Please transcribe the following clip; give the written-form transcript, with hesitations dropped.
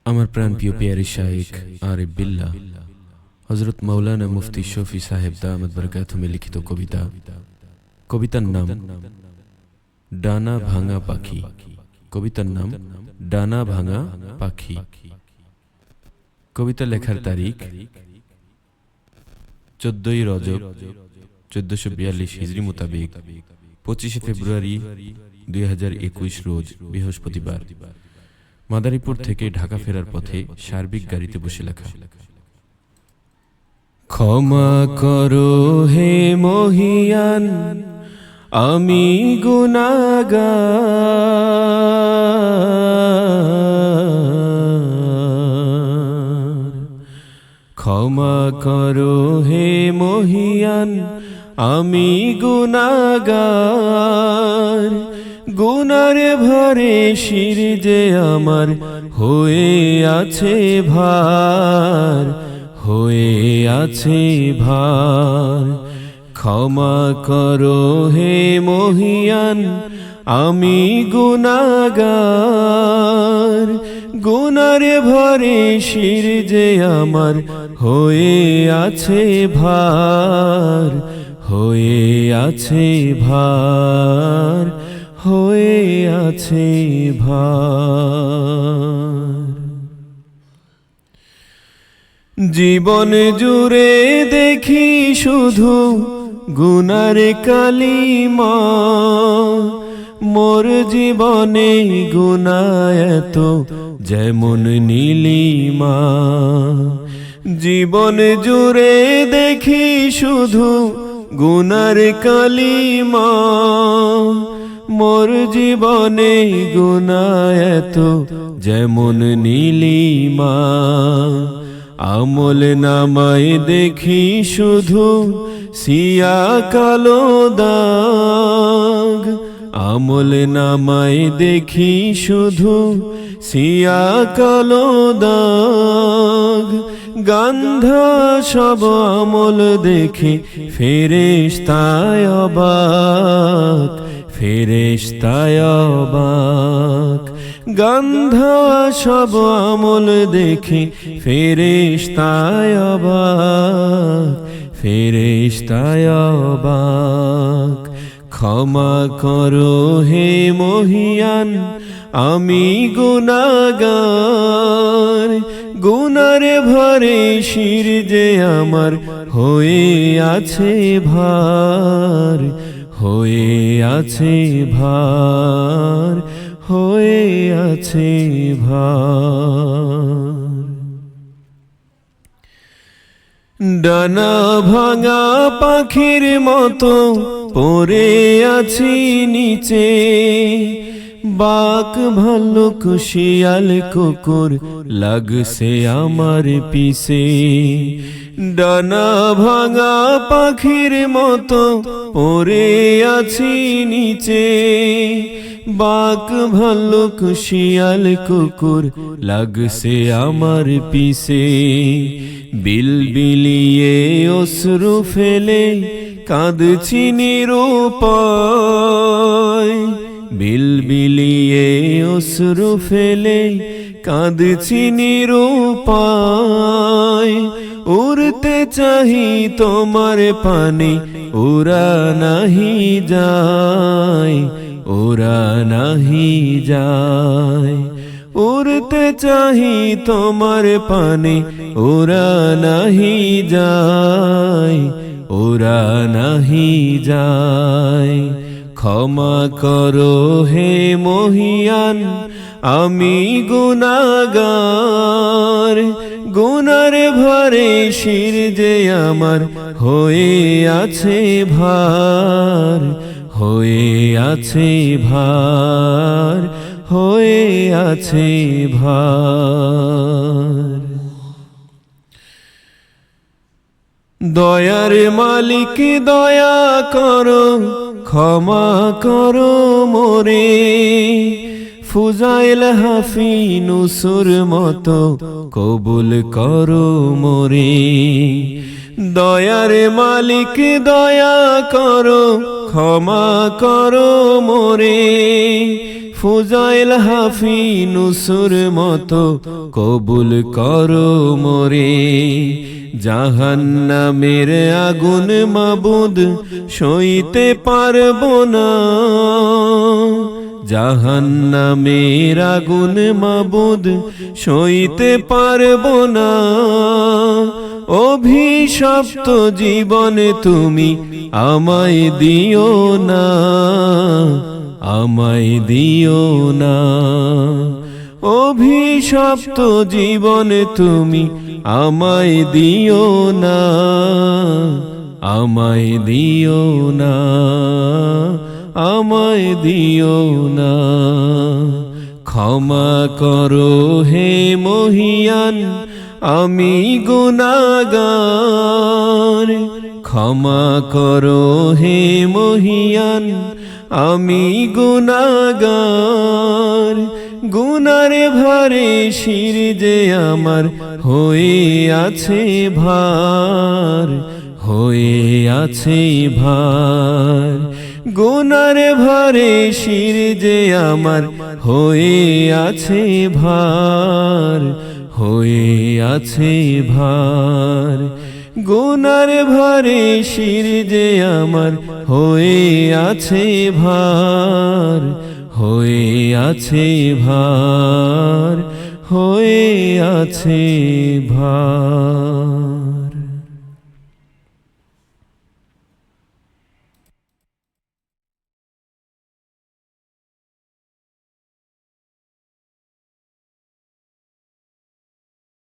আমার প্রাণপ্রিয় পিয়ারি শাইখ আরিফ বিল্লাহ হযরত মাওলানা মুফতি শফি সাহেব দামাত বরকাতুহু লিখিত কবিতা। কবিতার নাম ডানা ভাঙা পাখি। কবিতার নাম ডানা ভাঙা পাখি। কবিতা লেখার তারিখ 14 রজব 1442 হিজরি মোতাবেক 25 ফেব্রুয়ারি 2021 রোজ বৃহস্পতিবার। মাদারীপুর থেকে ঢাকা ফেরার পথে সার্বিক গাড়িতে বসে লেখা। ক্ষমা করো হে মহিয়ান, আমি গুনাহগার। ক্ষমা করো হে মহিয়ান, আমি গুনাহগার। গুনার ভরে শির যে আমার হয়ে আছে ভার, হয়ে আছে ভার। ক্ষমা করো হে মহিয়ান, আমি গুনাহগার। গুনার ভরে শির যে আমার হয়ে আছে ভার, হয়ে আছে ভার, হয়ে আছে ভার। জীবন জুড়ে দেখি শুধু গুনার কালিমা, মোর জীবনে গুনাহ এত যেমন নীলিমা। জীবন জুড়ে দেখি শুধু গুনার কালিমা, মোর জীবনে গুনাহ এত যেমন নীলিমা। আমল নামায় দেখি শুধু সিয়া কালো দাগ, আমল নামায় দেখি শুধু সিয়া কালো দাগ। গান্ধা সব আমল দেখে ফেরেশতায় অবাক, ফেরেশতায় অবাক। গান্ধা সব আমল দেখে ফেরেশতায় অবাক, ফেরেশতায় অবাক। ক্ষমা করো হে মহিয়ান, আমি গুনাহগার। গুনার ভরে শির যে আমার হয়ে আছে ভার, হয়ে আছে ভার, হয়ে আছে ভার। ডানা ভাঙা পাখির মতো পড়ে আছি নিচে, বাঘ ভাল্লুক শিয়াল কুকুর লাগছে আমার পিছে। ডানা ভাঙা পাখির মতো পড়ে আছি নিচে, বাঘ ভাল্লুক শিয়াল কুকুর লাগছে আমার পিছে। বিলবিলিয়ে অশ্রু ফেলে কাঁদছি নিরুপায়, বিলবিলিয়ে অশ্রু ফেলে কাঁদছি নিরুপায়। উড়তে চাহি তোমার পানে উড়া নাহি যায়, উড়া নাহি যায়। উড়তে চাহি তোমার পানে উড়া নাহি যায়, উড়া নাহি যায়। ক্ষমা করো হে মহিয়ান, আমি গুনাহগার। গুনার ভরে শির যে আমার হয়ে আছে ভার, হয়ে আছে ভার, হয়ে আছে ভার। দয়ার মালিক দয়া করো, ক্ষমা করো মোরে। ফুজাইল হাফি নুসুর মতো কবুল করো মোরে। দয়ার মালিক দয়া করো, ক্ষমা করো মোরে। ফুজাইল হাফি নুসুর মতো কবুল করো মোরে। জাহান্নামের আগুন মাবুদ সইতে পারবো না, জাহান্নামের আগুন মাবুদ সইতে পারবো না। অভিশপ্ত জীবনে তুমি আমায় দিও না, আমায় দিও না। অভিশপ্ত জীবনে তুমি আমায় দিও না, আমায় দিও না, আমায় দিও না। ক্ষমা করো হে মহিয়ান আমি গুনাহগার, ক্ষমা করো হে মহিয়ান আমি গুনাহগার। গুনার ভারে শির যে আমার হয়ে আছে ভার, হয়ে আছে ভার। গুনার ভারে শির যে আমার হয়ে আছে ভার, হয়ে আছে ভার। গুনার ভারে শির যে আমার হয়ে আছে ভার, হয়ে আছে ভার, হয়ে আছে ভার।